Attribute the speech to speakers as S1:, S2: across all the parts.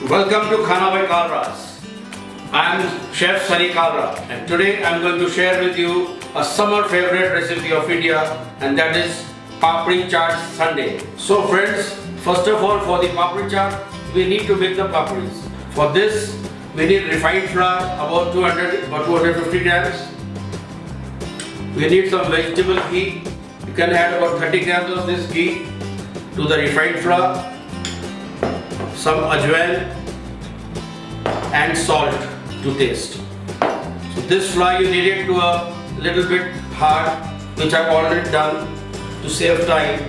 S1: Welcome to Khana by Kalras. I am Chef Sunny Kalra and today I am going to share with you a summer favorite recipe of India, and that is Papri Chaat Sundae. So friends, first of all, for the Papri Chaat we need to make the papris. For this we need refined flour about 200 or 250 grams. We need some vegetable ghee. You can add about 30 grams of this ghee to the refined flour, some ajwain and salt to taste. So this flour you need it to a little bit hard, which I've already done to save time.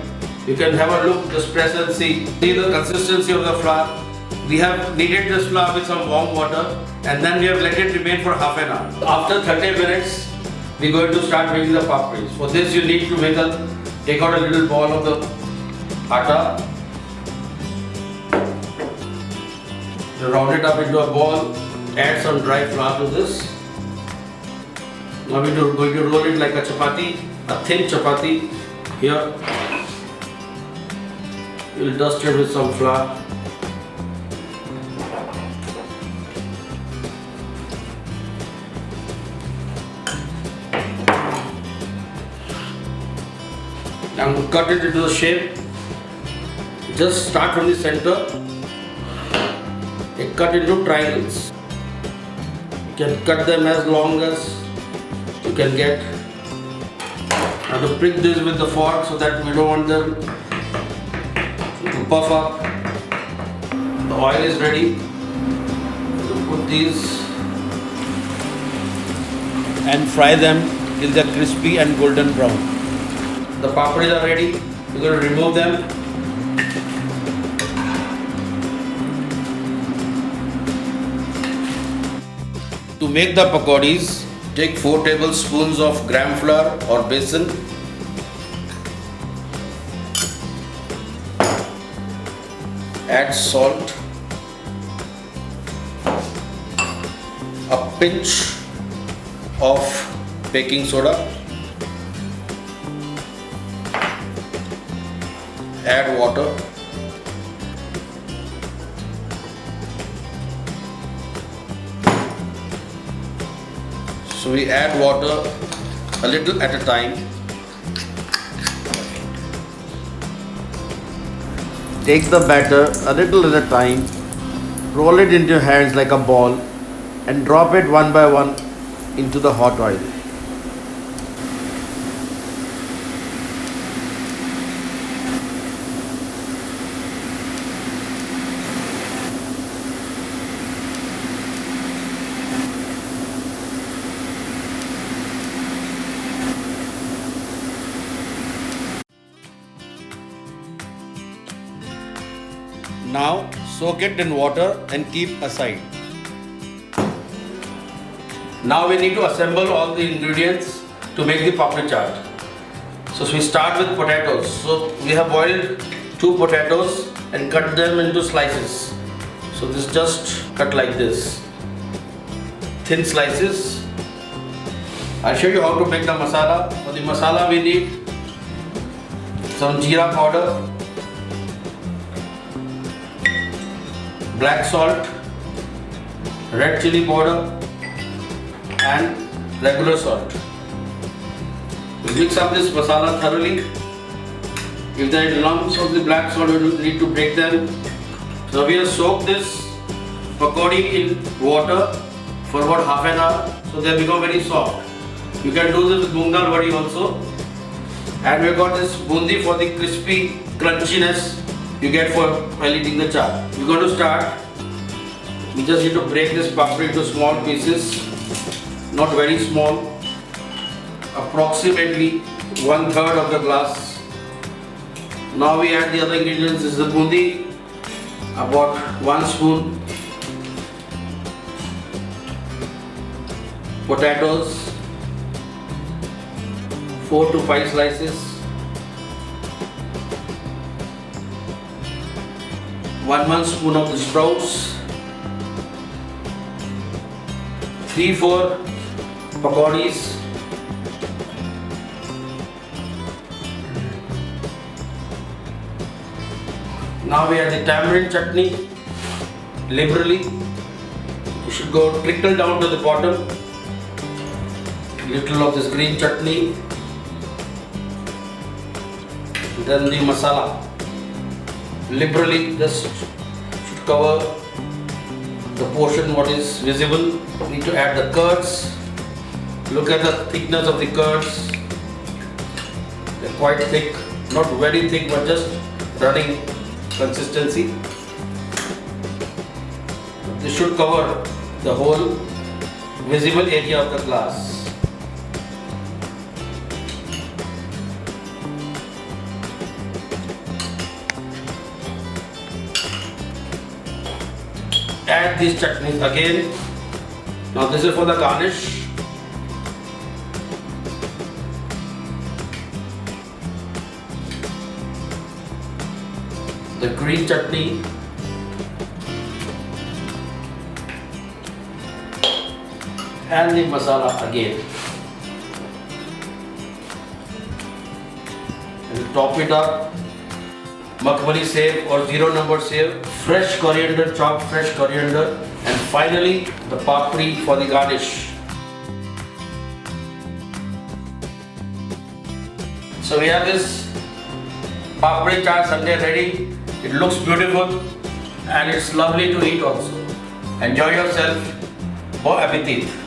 S1: You can have a look, just press and see the consistency of the flour. We have kneaded this flour with some warm water and then we have let it remain for half an hour. After 30 minutes, we're going to start making the papris. For this you need to take out a little ball of the atta, round it up into a ball, add some dry flour to this. Now we're going to roll it like a chapati, a thin chapati. Here, we'll dust it with some flour. Now cut it into the shape. Just start from the center. Cut into triangles. You can cut them as long as you can get. Now to prick this with the fork so that we don't want them to puff up. The oil is ready. To put these and fry them till they're crispy and golden brown. The papris are ready. We're going to remove them. To make the pakodis, take 4 tablespoons of gram flour or besan, add salt, a pinch of baking soda, add water, so we add water a little at a time. Take the batter a little at a time, roll it into your hands like a ball and drop it one by one into the hot oil. Now soak it in water and keep aside. Now we need to assemble all the ingredients to make the papri chaat. So we start with potatoes. So we have boiled 2 potatoes and cut them into slices. So this just cut like this, thin slices. I'll show you how to make the masala. For the masala we need some jeera powder, black salt, red chili powder and regular salt. We mix up this masala thoroughly. If there are lumps of the black salt, we need to break them. So we have soaked this pakodi in water for about half an hour, so they become very soft. You can do this with moong dal vadi also. And we got this bundi for the crispy crunchiness you get while eating the chaat. We're going to start. We just need to break this papri into small pieces, not very small, approximately 1/3 of the glass. Now we add the other ingredients. This is the bundi, about 1 spoon, potatoes, 4 to 5 slices, 1 spoon of the sprouts, 3-4 pakodis, Now we add the tamarind chutney, liberally. You should go trickle down to the bottom. Little of this green chutney. Then the masala. Liberally, this should cover the portion what is visible. Need to add the curds. Look at the thickness of the curds. They're quite thick, not very thick, but just running consistency. This should cover the whole visible area of the glass. Add these chutneys again. Now this is for the garnish. The green chutney and the masala again. And top it up. Makhmali sev or 0 number sev, fresh coriander, chopped fresh coriander, and finally the papri for the garnish. So we have this papri chaat sundae ready. It looks beautiful and it's lovely to eat also. Enjoy yourself. Bon appetit.